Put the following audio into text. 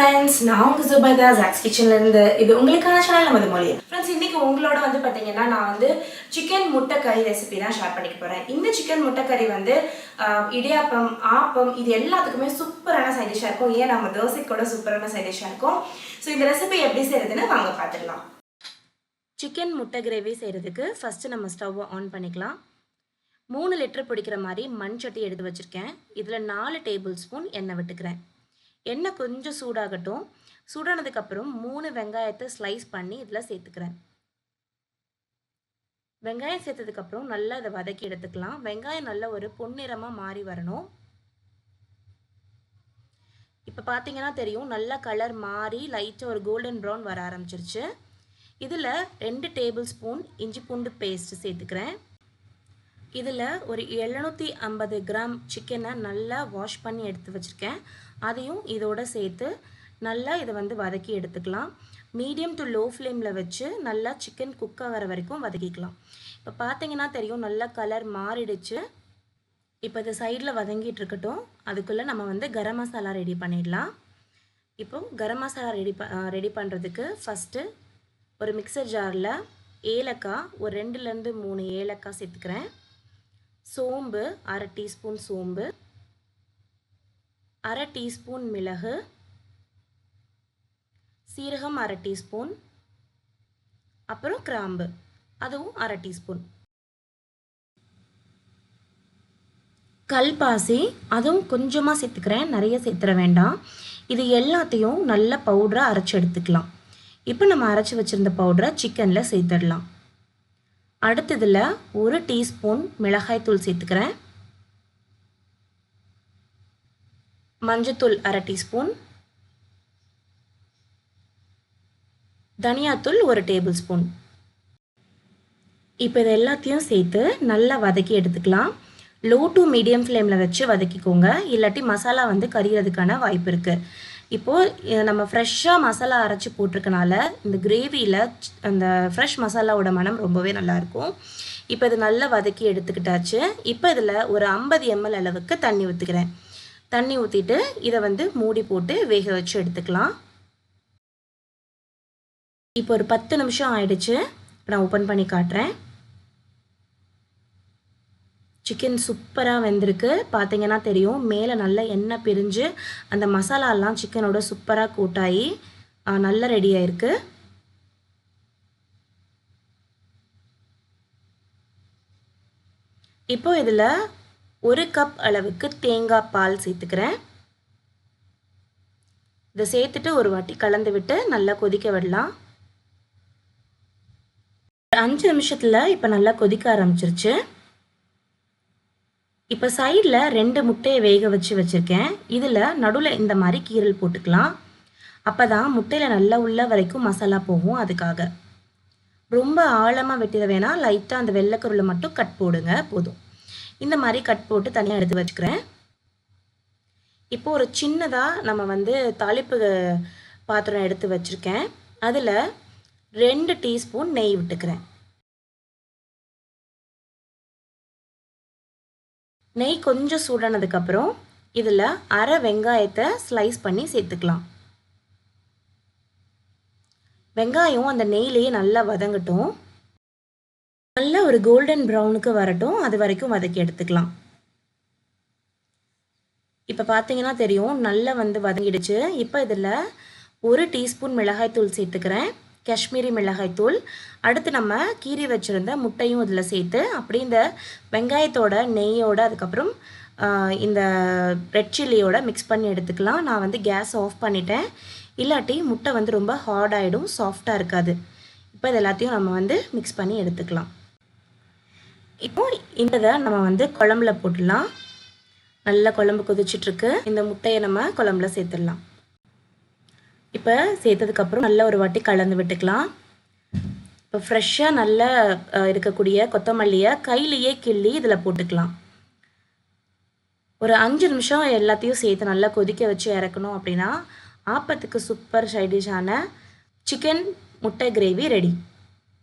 friends, நான் உங்க Subhada zacs kitchen-ல இருந்து இது உங்களுக்கான சேனல் நமது மொழி. Friends, இன்னைக்கு உங்களோட வந்து பாத்தீங்கன்னா நான் வந்து சிக்கன் முட்டை கறி ரெசிபி தான் ஷேர் பண்ணிக்க போறேன். இந்த சிக்கன் முட்டை கறி வந்து இடியாப்பம், ஆப்பம் இது எல்லாத்துக்குமே சூப்பரான சைட் டிஷ்ஷா இருக்கும். ஏன் நம்ம தோசைக்கு கூட சூப்பரான சைட் டிஷ்ஷா இருக்கும். சோ இந்த ரெசிபி எப்படி செய்யறதுன்னு வாங்க பாத்துடலாம். சிக்கன் முட்டை கிரேவி செய்யறதுக்கு ஃபர்ஸ்ட் நம்ம ஸ்டவ் ஆன் பண்ணிக்கலாம். 3 லிட்டர் பிடிக்கிற மாதிரி மண் சட்டி எடுத்து வச்சிருக்கேன். இதுல 4 டேபிள் ஸ்பூன் எண்ணெய் விட்டுக்கிறேன். எண்ணெய் கொஞ்சம் சூடாகட்டும். சூடானதுக்கப்புறம் 3 வெங்காயத்தை ஸ்லைஸ் பண்ணி இதில் சேர்த்துக்கிறேன். வெங்காயம் சேர்த்ததுக்கப்புறம் நல்லா இதை வதக்கி எடுத்துக்கலாம். வெங்காயம் நல்ல ஒரு பொன்னிறமாக மாறி வரணும். இப்போ பார்த்தீங்கன்னா தெரியும், நல்லா கலர் மாறி லைட்டாக ஒரு கோல்டன் ப்ரௌன் வர ஆரம்பிச்சிருச்சு. இதில் 2 டேபிள் ஸ்பூன் இஞ்சி பூண்டு பேஸ்ட் சேர்த்துக்கிறேன். இதில் ஒரு 750 கிராம் சிக்கனை நல்லா வாஷ் பண்ணி எடுத்து வச்சுருக்கேன். அதையும் இதோட சேர்த்து நல்லா இதை வந்து வதக்கி எடுத்துக்கலாம். மீடியம் டு லோ ஃப்ளேமில் வச்சு நல்லா சிக்கன் குக் ஆகிற வரைக்கும் வதக்கிக்கலாம். இப்போ பார்த்தீங்கன்னா தெரியும், நல்லா கலர் மாறிடுச்சு. இப்போ இது சைடில் வதங்கிட்டு இருக்கட்டும். அதுக்குள்ளே நம்ம வந்து கரம் மசாலா ரெடி பண்ணிடலாம். இப்போது கரம் மசாலா ரெடி பண்ணுறதுக்கு ஃபஸ்ட்டு ஒரு மிக்சர் ஜாரில் ஏலக்காய் ஒரு 2லேருந்து 3 ஏலக்காய் சேர்த்துக்கிறேன். சோம்பு 1/2 டீஸ்பூன் சோம்பு, 1/2 டீஸ்பூன் மிளகு, சீரகம் 1/2 டீஸ்பூன், அப்புறம் கிராம்பு அதுவும் 1/2 டீஸ்பூன், கல்பாசி அதுவும் கொஞ்சமாக சேர்த்துக்கிறேன், நிறைய சேர்த்துற வேண்டாம். இது எல்லாத்தையும் நல்ல பவுடராக அரைச்சி எடுத்துக்கலாம். இப்போ நம்ம அரைச்சி வச்சுருந்த பவுடரை சிக்கனில் சேர்த்துடலாம். அடுத்ததில் 1 டீஸ்பூன் மிளகாய்த்தூள் சேர்த்துக்கிறேன். மஞ்சத்தூள் 1/2 டீஸ்பூன், தனியாத்தூள் 1 டேபிள் ஸ்பூன். இப்போ இது எல்லாத்தையும் சேர்த்து நல்லா வதக்கி எடுத்துக்கலாம். லோ டு மீடியம் ஃப்ளேமில் வச்சு வதக்கிக்கோங்க, இல்லாட்டி மசாலா வந்து கறிகிறதுக்கான வாய்ப்பு இருக்குது. இப்போது நம்ம ஃப்ரெஷ்ஷாக மசாலா அரைச்சி போட்டிருக்கனால இந்த கிரேவியில் அந்த ஃப்ரெஷ் மசாலாவோட மனம் ரொம்பவே நல்லாயிருக்கும். இப்போ இது நல்லா வதக்கி எடுத்துக்கிட்டாச்சு. இப்போ இதில் ஒரு 50 ml அளவுக்கு தண்ணி ஊற்றிக்கிறேன். தண்ணி ஊற்றிட்டு இதை வந்து மூடி போட்டு வேக வச்சு எடுத்துக்கலாம். இப்போ ஒரு 10 நிமிஷம் ஆயிடுச்சு. நான் ஓப்பன் பண்ணி காட்டுறேன். சிக்கன் சூப்பராக வெந்திருக்கு. பார்த்தீங்கன்னா தெரியும், மேலே நல்லா எண்ணெய் பிரிஞ்சு அந்த மசாலாலாம் சிக்கனோட சூப்பராக கூட்டாகி நல்லா ரெடி ஆயிருக்கு. இப்போ இதில் 1 கப் அளவுக்கு தேங்காய் பால் சேர்த்துக்கிறேன். இதை சேர்த்துட்டு ஒரு வாட்டி கலந்து விட்டு நல்லா கொதிக்க விடலாம். 5 நிமிஷத்தில் இப்போ நல்லா கொதிக்க ஆரம்பிச்சிருச்சு. இப்போ சைடில் 2 முட்டையை வேக வச்சுருக்கேன். இதில் நடுவில் இந்த மாதிரி கீரல் போட்டுக்கலாம். அப்போ தான் முட்டையில் நல்லா உள்ள வரைக்கும் மசாலா போகும். அதுக்காக ரொம்ப ஆழமாக வெட்டிட வேணாம், லைட்டாக அந்த வெள்ளைக்கருளை மட்டும் கட் போடுங்க போதும். இந்த மாதிரி கட் போட்டு தனியாக எடுத்து வச்சுக்கிறேன். இப்போது ஒரு சின்னதாக நம்ம வந்து தாளிப்பு பாத்திரம் எடுத்து வச்சுருக்கேன். அதில் 2 டீஸ்பூன் நெய் விட்டுக்கிறேன். நெய் கொஞ்சம் சூடானதுக்கப்புறம் இதில் 1/2 வெங்காயத்தை ஸ்லைஸ் பண்ணி சேர்த்துக்கலாம். வெங்காயம் அந்த நெய்லேயே நல்லா வதங்கட்டும். நல்லா ஒரு கோல்டன் ப்ரௌனுக்கு வரட்டும், அது வரைக்கும் வதக்கி எடுத்துக்கலாம். இப்போ பார்த்தீங்கன்னா தெரியும், நல்லா வந்து வதங்கிடுச்சு. இப்போ இதில் 1 டீஸ்பூன் மிளகாய்த்தூள் சேர்த்துக்கிறேன், காஷ்மீரி மிளகாய்த்தூள். அடுத்து நம்ம கீறி வச்சுருந்த முட்டையும் இதில் சேர்த்து அப்படி இந்த வெங்காயத்தோட நெய்யோட அதுக்கப்புறம் இந்த ரெட் சில்லியோட மிக்ஸ் பண்ணி எடுத்துக்கலாம். நான் வந்து கேஸ் ஆஃப் பண்ணிட்டேன், இல்லாட்டி முட்டை வந்து ரொம்ப ஹார்ட் ஆகிடும், சாஃப்டாக இருக்காது. இப்போ இது எல்லாத்தையும் நம்ம வந்து மிக்ஸ் பண்ணி எடுத்துக்கலாம். இப்போது இதை நம்ம வந்து குழம்புல போட்டுடலாம். நல்லா குழம்பு கொதிச்சிட்ருக்கு. இந்த முட்டையை நம்ம குழம்புல சேர்த்துடலாம். இப்போ சேர்த்ததுக்கப்புறம் நல்லா ஒரு வாட்டி கலந்து விட்டுக்கலாம். இப்போ ஃப்ரெஷ்ஷாக நல்லா இருக்கக்கூடிய கொத்தமல்லியை கையிலையே கிள்ளி இதில் போட்டுக்கலாம். ஒரு 5 நிமிஷம் எல்லாத்தையும் சேர்த்து நல்லா கொதிக்க வச்சு இறக்கணும். அப்படின்னா ஆப்பத்துக்கு சூப்பர் சைட் டிஷ்ஷான சிக்கன் முட்டை கிரேவி ரெடி.